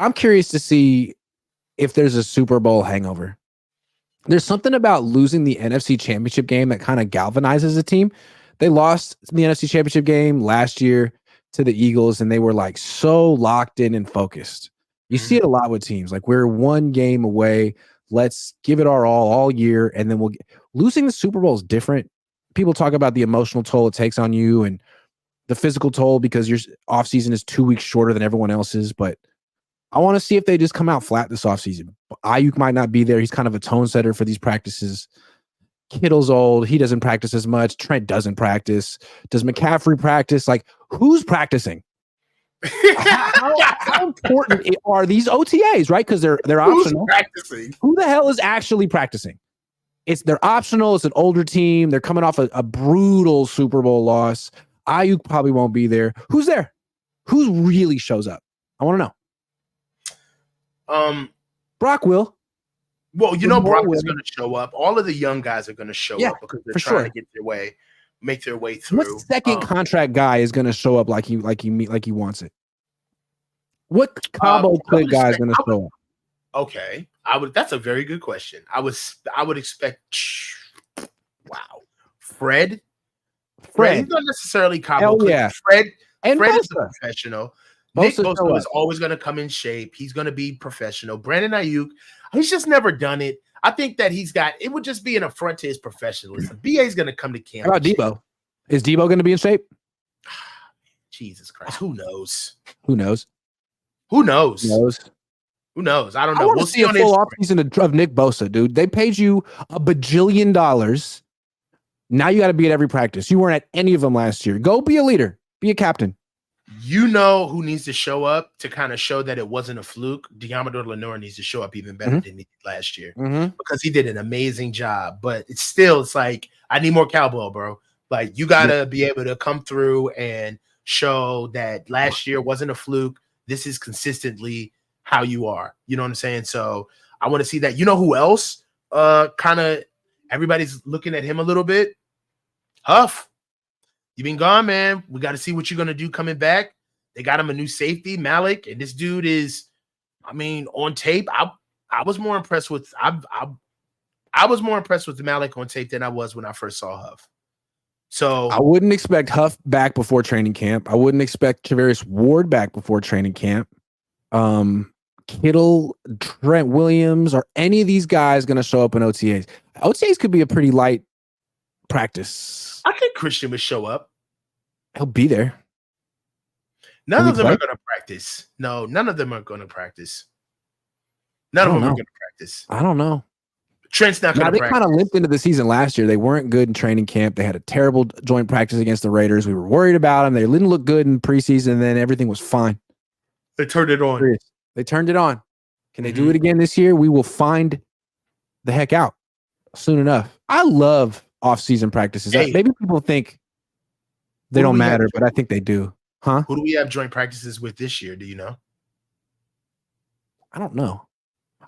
I'm curious to see if there's a Super Bowl hangover. There's something about losing the NFC Championship game that kind of galvanizes a team. They lost the NFC Championship game last year to the Eagles, and they were like so locked in and focused. You see it a lot with teams. Like, we're one game away. Let's give it our all year, and then losing the Super Bowl is different. People talk about the emotional toll it takes on you and the physical toll because your offseason is 2 weeks shorter than everyone else's. But I want to see if they just come out flat this offseason. Ayuk might not be there. He's kind of a tone setter for these practices. Kittle's old. He doesn't practice as much. Trent doesn't practice. Does McCaffrey practice? Like, who's practicing? how important are these OTAs, right? Because they're optional. Practicing? Who the hell is actually practicing? They're optional. It's an older team. They're coming off a brutal Super Bowl loss. Ayuk probably won't be there. Who's there? Who really shows up? I want to know. Brock will. Well, Brock is going to show up. All of the young guys are going to show up because they're trying to make their way through. What second contract guy is going to show up like he wants it? What Cabo Click guy is going to show up? Okay, that's a very good question. I would expect. Wow, Fred. He's not necessarily Cabo Click. Yeah. Fred and is a professional. Nick Bosa is always going to come in shape. He's going to be professional. Brandon Ayuk, he's just never done it. I think that it would just be an affront to his professionalism. BA is going to come to camp. How about Debo? Is Debo going to be in shape? Jesus Christ. Who knows? Who knows? I don't know. We'll see a full offseason of Nick Bosa, dude. They paid you $1 bajillion. Now you got to be at every practice. You weren't at any of them last year. Go be a leader. Be a captain. You know who needs to show up to kind of show that it wasn't a fluke? Diamador Lenore needs to show up even better than he did last year because he did an amazing job. But it's like, I need more cowbell, bro. Like, you got to be able to come through and show that last year wasn't a fluke. This is consistently how you are. You know what I'm saying? So I want to see that. You know who else kind of everybody's looking at him a little bit? Huff. You've been gone, man. We got to see what you're going to do coming back. They got him a new safety, Malik, and this dude is, on tape, I was more impressed with I was more impressed with Malik on tape than I was when I first saw Huff. So I wouldn't expect Huff back before training camp. I wouldn't expect Tavarius Ward back before training camp. Kittle, Trent Williams, or any of these guys going to show up in OTAs? OTAs could be a pretty light practice. I think Christian would show up. He'll be there. None of them are going to practice. No, none of them are going to practice. None of them are going to practice. I don't know. Trent's not going to practice. They kind of limped into the season last year. They weren't good in training camp. They had a terrible joint practice against the Raiders. We were worried about them. They didn't look good in preseason, and then everything was fine. They turned it on. They turned it on. Can they do it again this year? We will find the heck out soon enough. I love off-season practices. Maybe people think they don't matter, but I think they do. Huh? Who do we have joint practices with this year? Do you know? I don't know.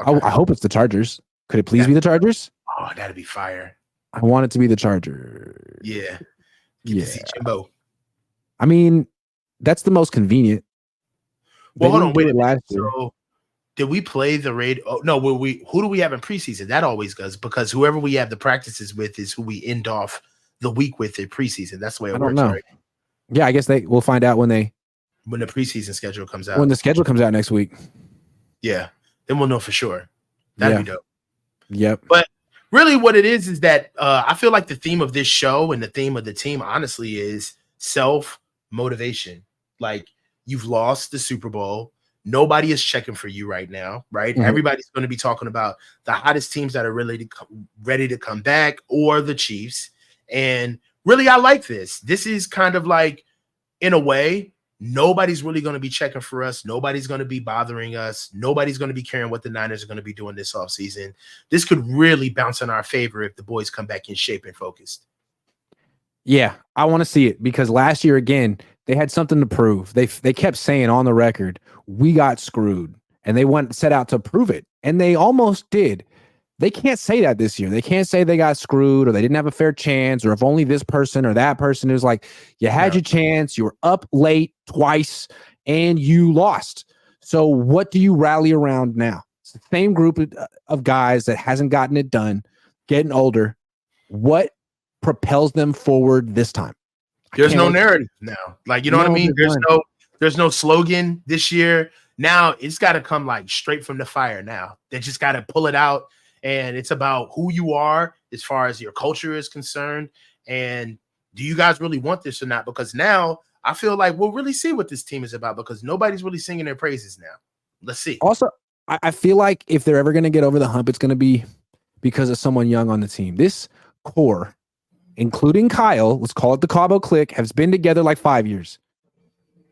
Okay. I hope it's the Chargers. Could it please be the Chargers? Oh, that'd be fire. I want it to be the Chargers. Yeah. Get to see Jimbo. That's the most convenient. Well, hold on. Wait a minute. So, did we play the Raid? Oh, no. Who do we have in preseason? That always goes because whoever we have the practices with is who we end off the week with in preseason. That's the way it works, right? Yeah, I guess we'll find out when the preseason schedule comes out. When the schedule comes out next week. Yeah, then we'll know for sure. That'd be dope. Yep. But really, what it is that I feel like the theme of this show and the theme of the team, honestly, is self-motivation. Like, you've lost the Super Bowl. Nobody is checking for you right now, right? Mm-hmm. Everybody's going to be talking about the hottest teams that are really ready to come back or the Chiefs. And really, I like this. This is kind of like, in a way, nobody's really going to be checking for us. Nobody's going to be bothering us. Nobody's going to be caring what the Niners are going to be doing this offseason. This could really bounce in our favor if the boys come back in shape and focused. Yeah, I want to see it because last year, again, they had something to prove. They kept saying on the record, we got screwed. And they set out to prove it. And they almost did. They can't say that this year. They can't say they got screwed or they didn't have a fair chance or if only this person or that person is like, you had your chance, you were up late twice, and you lost. So what do you rally around now? It's the same group of guys that hasn't gotten it done, getting older. What propels them forward this time? There's no narrative now. Like, you know what I mean? There's no slogan this year. Now it's got to come like straight from the fire now. They just got to pull it out. And it's about who you are as far as your culture is concerned. And do you guys really want this or not? Because now I feel like we'll really see what this team is about because nobody's really singing their praises now. Let's see. Also, I feel like if they're ever going to get over the hump, it's going to be because of someone young on the team. This core, including Kyle, let's call it the Cabo Click, has been together like 5 years.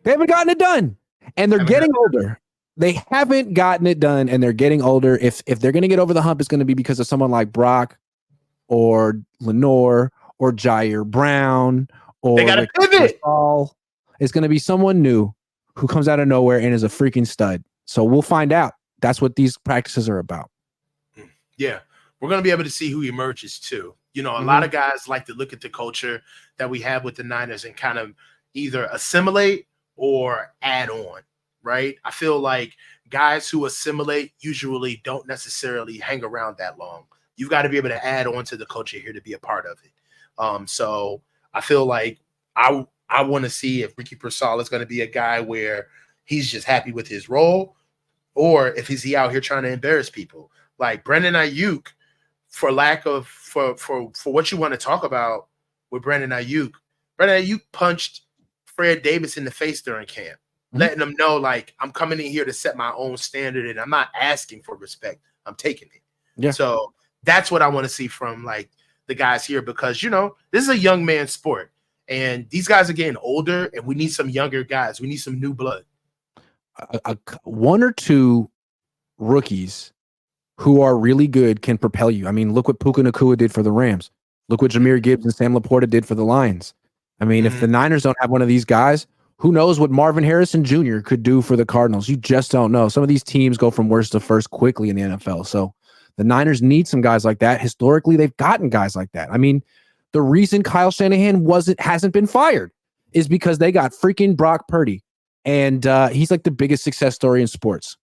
They haven't gotten it done, and they're getting older. They haven't gotten it done, and they're getting older. If they're going to get over the hump, it's going to be because of someone like Brock or Lenore or Jair Brown or they got to pivot. It's going to be someone new who comes out of nowhere and is a freaking stud. So we'll find out. That's what these practices are about. Yeah, we're going to be able to see who emerges too. You know, a lot of guys like to look at the culture that we have with the Niners and kind of either assimilate or add on, right? I feel like guys who assimilate usually don't necessarily hang around that long. You've got to be able to add on to the culture here to be a part of it. So I feel like I want to see if Ricky Pearsall is going to be a guy where he's just happy with his role or if he's out here trying to embarrass people. Like Brandon Ayuk, for what you want to talk about with Brandon Ayuk punched Fred Davis in the face during camp, letting them know, like, I'm coming in here to set my own standard and I'm not asking for respect. I'm taking it. Yeah. So that's what I want to see from, like, the guys here because, you know, this is a young man's sport and these guys are getting older and we need some younger guys. We need some new blood. One or two rookies who are really good can propel you. I mean, look what Puka Nacua did for the Rams. Look what Jahmyr Gibbs and Sam Laporta did for the Lions. I mean, if the Niners don't have one of these guys, who knows what Marvin Harrison Jr. could do for the Cardinals? You just don't know. Some of these teams go from worst to first quickly in the NFL. So the Niners need some guys like that. Historically, they've gotten guys like that. I mean, the reason Kyle Shanahan hasn't been fired is because they got freaking Brock Purdy. And he's like the biggest success story in sports.